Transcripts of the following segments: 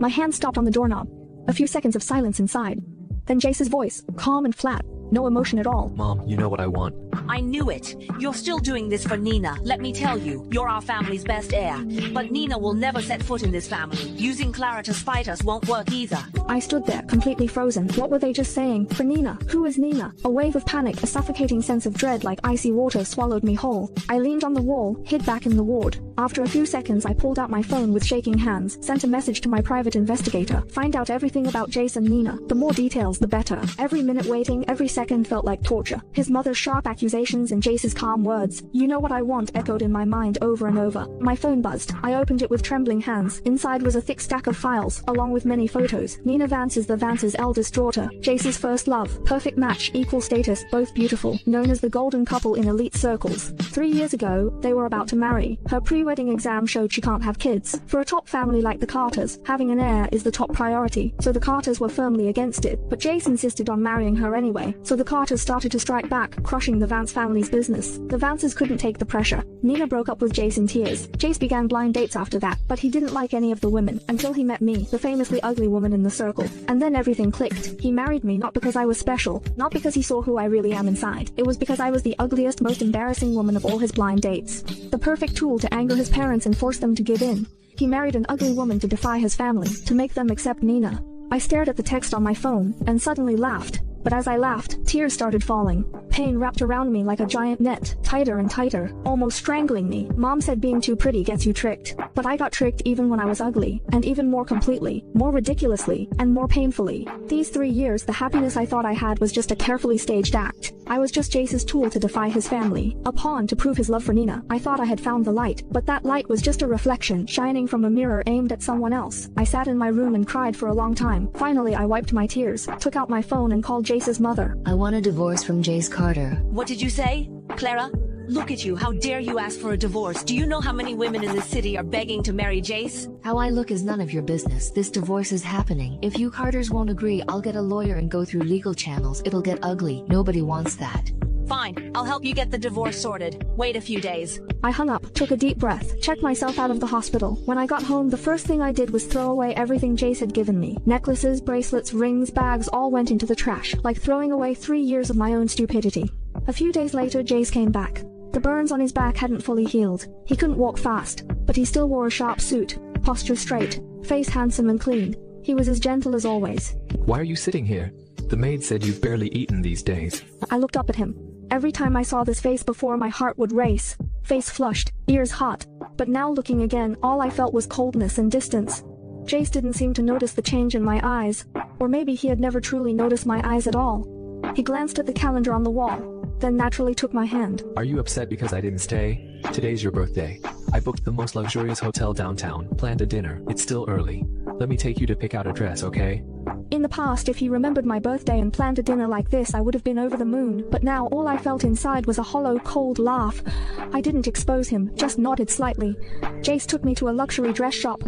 My hand stopped on the doorknob. A few seconds of silence inside. Then Jace's voice, calm and flat. No emotion at all. Mom, you know what I want. I knew it. You're still doing this for Nina. Let me tell you, you're our family's best heir. But Nina will never set foot in this family. Using Clara to spite us won't work either. I stood there, completely frozen. What were they just saying? For Nina? Who is Nina? A wave of panic, a suffocating sense of dread like icy water swallowed me whole. I leaned on the wall, hid back in the ward. After a few seconds, I pulled out my phone with shaking hands, sent a message to my private investigator. Find out everything about Jace and Nina. The more details, the better. Every minute waiting, every second felt like torture. His mother's sharp accusations and Jace's calm words. You know what I want echoed in my mind over and over. My phone buzzed. I opened it with trembling hands. Inside was a thick stack of files, along with many photos. Nina Vance is the Vance's eldest daughter. Jace's first love. Perfect match, equal status, both beautiful. Known as the golden couple in elite circles. 3 years ago, they were about to marry. Her pre-wedding exam showed she can't have kids. For a top family like the Carters, having an heir is the top priority, so the Carters were firmly against it. But Jace insisted on marrying her anyway, so the Carters started to strike back, crushing the Vance family's business. The Vances couldn't take the pressure. Nina broke up with Jace in tears. Jace began blind dates after that, but he didn't like any of the women, until he met me, the famously ugly woman in the circle. And then everything clicked. He married me not because I was special, not because he saw who I really am inside. It was because I was the ugliest, most embarrassing woman of all his blind dates. The perfect tool to anger his parents and force them to give in. He married an ugly woman to defy his family, to make them accept Nina. I stared at the text on my phone, and suddenly laughed. But as I laughed, tears started falling. Pain wrapped around me like a giant net, tighter and tighter, almost strangling me. Mom said being too pretty gets you tricked. But I got tricked even when I was ugly, and even more completely, more ridiculously, and more painfully. These 3 years, the happiness I thought I had was just a carefully staged act. I was just Jace's tool to defy his family, a pawn to prove his love for Nina. I thought I had found the light, but that light was just a reflection, shining from a mirror aimed at someone else. I sat in my room and cried for a long time. Finally, I wiped my tears, took out my phone and called Jace's mother. I want a divorce from Jace Carter. What did you say? Clara? Look at you, how dare you ask for a divorce? Do you know how many women in this city are begging to marry Jace? How I look is none of your business. This divorce is happening. If you Carters won't agree, I'll get a lawyer and go through legal channels. It'll get ugly. Nobody wants that. Fine, I'll help you get the divorce sorted. Wait a few days. I hung up, took a deep breath, checked myself out of the hospital. When I got home, the first thing I did was throw away everything Jace had given me. Necklaces, bracelets, rings, bags, all went into the trash, like throwing away 3 years of my own stupidity. A few days later, Jace came back. The burns on his back hadn't fully healed. He couldn't walk fast, but he still wore a sharp suit, posture straight, face handsome and clean. He was as gentle as always. Why are you sitting here? The maid said you've barely eaten these days. I looked up at him. Every time I saw this face before, my heart would race. Face flushed, ears hot. But now looking again, all I felt was coldness and distance. Jace didn't seem to notice the change in my eyes. Or maybe he had never truly noticed my eyes at all. He glanced at the calendar on the wall, then naturally took my hand. Are you upset because I didn't stay? Today's your birthday. I booked the most luxurious hotel downtown, planned a dinner. It's still early. Let me take you to pick out a dress, okay? In the past, if he remembered my birthday and planned a dinner like this, I would have been over the moon. But now all I felt inside was a hollow, cold laugh. I didn't expose him, just nodded slightly. Jace took me to a luxury dress shop.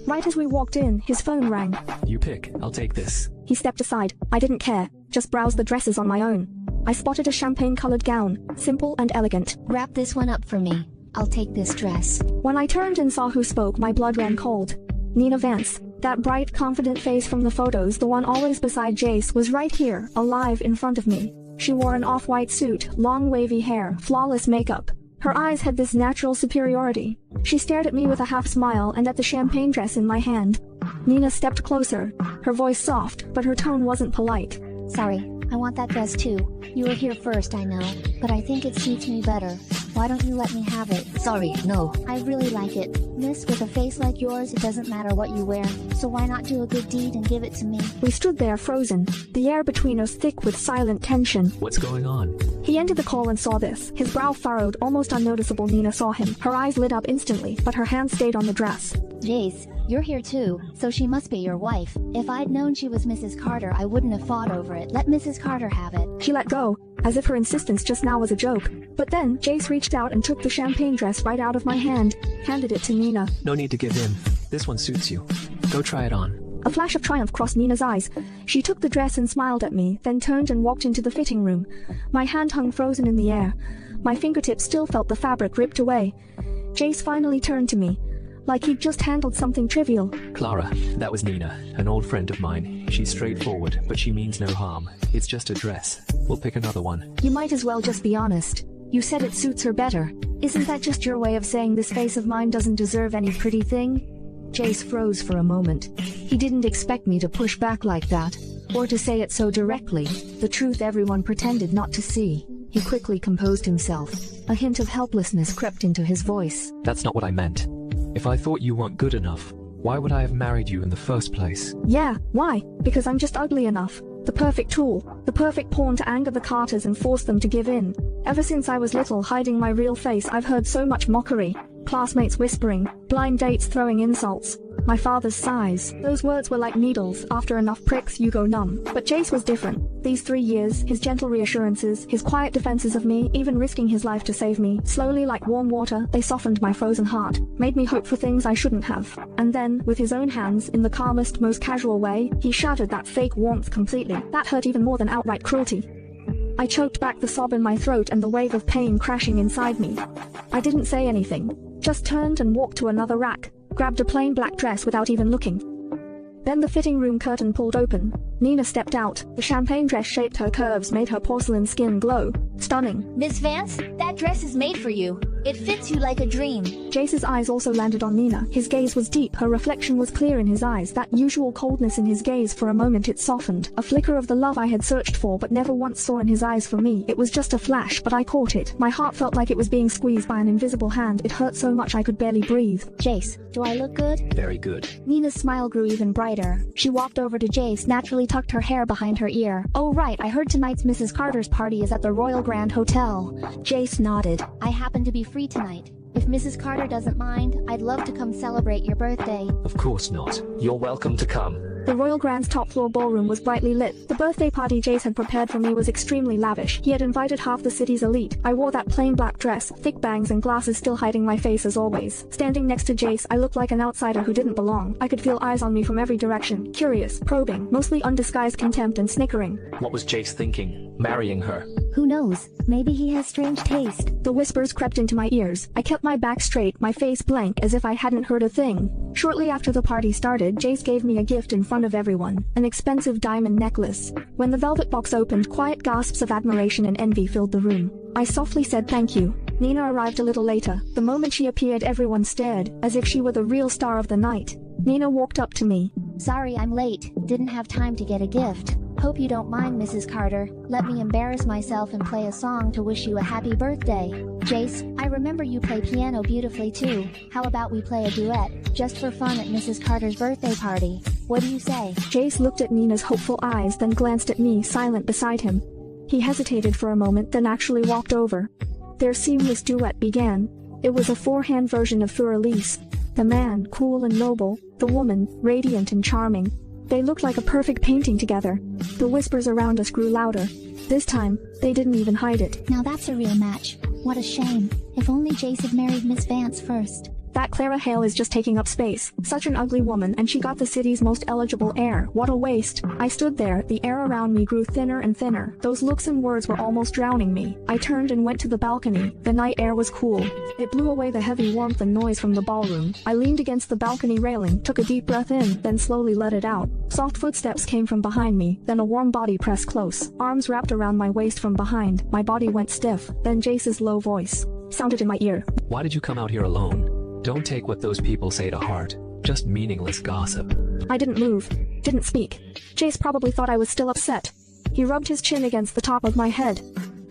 Right as we walked in, his phone rang. You pick, I'll take this. He stepped aside. I didn't care, just browsed the dresses on my own. I spotted a champagne-colored gown, simple and elegant. Wrap this one up for me. I'll take this dress. When I turned and saw who spoke, my blood ran cold. Nina Vance. That bright, confident face from the photos, the one always beside Jace, was right here, alive in front of me. She wore an off-white suit, long wavy hair, flawless makeup. Her eyes had this natural superiority. She stared at me with a half smile and at the champagne dress in my hand. Nina stepped closer, her voice soft, but her tone wasn't polite. Sorry, I want that dress too. You were here first, I know, but I think it suits me better. Why don't you let me have it? Sorry, no. I really like it. Miss, with a face like yours, it doesn't matter what you wear. So why not do a good deed and give it to me? We stood there frozen, the air between us thick with silent tension. What's going on? He ended the call and saw this. His brow furrowed, almost unnoticeable. Nina saw him. Her eyes lit up instantly, but her hand stayed on the dress. Jace, you're here too, so she must be your wife. If I'd known she was Mrs. Carter, I wouldn't have fought over it. Let Mrs. Carter have it. She let go, as if her insistence just now was a joke. But then, Jace reached out and took the champagne dress right out of my hand, handed it to Nina. No need to give in. This one suits you. Go try it on. A flash of triumph crossed Nina's eyes. She took the dress and smiled at me, then turned and walked into the fitting room. My hand hung frozen in the air. My fingertips still felt the fabric ripped away. Jace finally turned to me. like he'd just handled something trivial. Clara, that was Nina, an old friend of mine. She's straightforward, but she means no harm. It's just a dress. We'll pick another one. You might as well just be honest. You said it suits her better. Isn't that just your way of saying this face of mine doesn't deserve any pretty thing? Jace froze for a moment. He didn't expect me to push back like that, or to say it so directly, the truth everyone pretended not to see. He quickly composed himself. A hint of helplessness crept into his voice. That's not what I meant. If I thought you weren't good enough, why would I have married you in the first place? Yeah, why? Because I'm just ugly enough. The perfect tool, the perfect pawn to anger the Carters and force them to give in. Ever since I was little, hiding my real face, I've heard so much mockery. Classmates whispering, blind dates throwing insults. My father's sighs. Those words were like needles. After enough pricks, you go numb. But Jace was different. These 3 years, his gentle reassurances, his quiet defenses of me, even risking his life to save me, slowly like warm water, they softened my frozen heart, made me hope for things I shouldn't have. And then, with his own hands, in the calmest, most casual way, he shattered that fake warmth completely. That hurt even more than outright cruelty. I choked back the sob in my throat and the wave of pain crashing inside me. I didn't say anything, just turned and walked to another rack, grabbed a plain black dress without even looking. Then the fitting room curtain pulled open. Nina stepped out. The champagne dress shaped her curves, made her porcelain skin glow. Stunning. Miss Vance, that dress is made for you. It fits you like a dream. Jace's eyes also landed on Nina. His gaze was deep, her reflection was clear in his eyes. That usual coldness in his gaze, for a moment it softened. A flicker of the love I had searched for but never once saw in his eyes for me. It was just a flash, but I caught it. My heart felt like it was being squeezed by an invisible hand. It hurt so much I could barely breathe. Jace, do I look good? Very good. Nina's smile grew even brighter. She walked over to Jace, naturally tucked her hair behind her ear. Oh right, I heard tonight's Mrs. Carter's party is at the Royal Grand Hotel. Jace nodded. I happen to be free tonight. If Mrs. Carter doesn't mind, I'd love to come celebrate your birthday. Of course not. You're welcome to come. The Royal Grand's top-floor ballroom was brightly lit. The birthday party Jace had prepared for me was extremely lavish. He had invited half the city's elite. I wore that plain black dress, thick bangs and glasses still hiding my face as always. Standing next to Jace, I looked like an outsider who didn't belong. I could feel eyes on me from every direction, curious, probing, mostly undisguised contempt and snickering. What was Jace thinking? Marrying her? Who knows? Maybe he has strange taste. The whispers crept into my ears. I kept my back straight, my face blank, as if I hadn't heard a thing. Shortly after the party started, Jace gave me a gift in front of everyone, an expensive diamond necklace. When the velvet box opened, quiet gasps of admiration and envy filled the room. I softly said thank you. Nina arrived a little later. The moment she appeared, everyone stared, as if she were the real star of the night. Nina walked up to me. Sorry I'm late. Didn't have time to get a gift. Hope you don't mind, Mrs. Carter. Let me embarrass myself and play a song to wish you a happy birthday. Jace, I remember you play piano beautifully too. How about we play a duet, just for fun at Mrs. Carter's birthday party? What do you say? Jace looked at Nina's hopeful eyes, then glanced at me, silent beside him. He hesitated for a moment, then actually walked over. Their seamless duet began. It was a four-hand version of Fleur Elise. The man, cool and noble. The woman, radiant and charming. They looked like a perfect painting together. The whispers around us grew louder. This time, they didn't even hide it. Now that's a real match. What a shame. If only Jace had married Miss Vance first. That Clara Hale is just taking up space. Such an ugly woman, and she got the city's most eligible heir. What a waste. I stood there, the air around me grew thinner and thinner. Those looks and words were almost drowning me. I turned and went to the balcony. The night air was cool. It blew away the heavy warmth and noise from the ballroom. I leaned against the balcony railing, took a deep breath in, then slowly let it out. Soft footsteps came from behind me, then a warm body pressed close. Arms wrapped around my waist from behind. My body went stiff. Then Jace's low voice sounded in my ear. Why did you come out here alone? Don't take what those people say to heart. Just meaningless gossip. I didn't move. Didn't speak. Jace probably thought I was still upset. He rubbed his chin against the top of my head.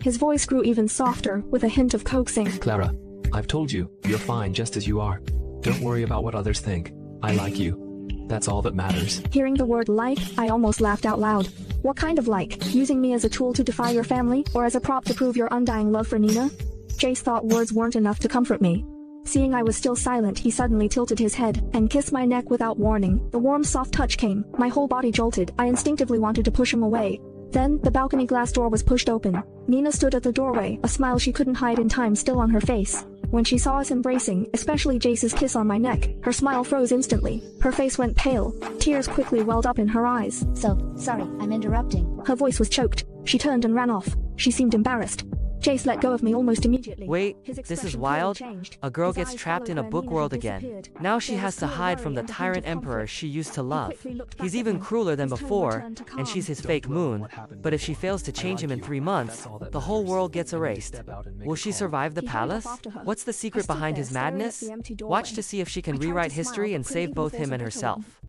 His voice grew even softer, with a hint of coaxing. Clara, I've told you, you're fine just as you are. Don't worry about what others think. I like you. That's all that matters. Hearing the word like, I almost laughed out loud. What kind of like? Using me as a tool to defy your family, or as a prop to prove your undying love for Nina? Jace thought words weren't enough to comfort me. Seeing I was still silent, he suddenly tilted his head and kissed my neck without warning. The warm, soft touch came. My whole body jolted. I instinctively wanted to push him away. Then, the balcony glass door was pushed open. Nina stood at the doorway, a smile she couldn't hide in time still on her face. When she saw us embracing, especially Jace's kiss on my neck, her smile froze instantly. Her face went pale. Tears quickly welled up in her eyes. So, sorry, I'm interrupting. Her voice was choked. She turned and ran off. She seemed embarrassed. Jace let go of me almost immediately. Wait, His this is expression wild. clearly changed. A girl His gets eyes trapped in a followed book Nina world had again. disappeared. Now she There has was to still a hide worry from the and a hint tyrant of emperor conflict. she used to He love. quickly looked back He's at even me. crueler than His tone before, returned to calm. and she's his Don't fake dwell on moon. what happened But if she before. fails to I change like him in you. 3 months, That's all that the whole matters. world gets Let me erased. step out and make Will a she call. survive the He hurried palace? off after her. What's the I secret stood behind there his staring at madness? the empty Watch doorway. to see if she can I tried to rewrite smile, history but and couldn't save even both force him a and bitter one. herself.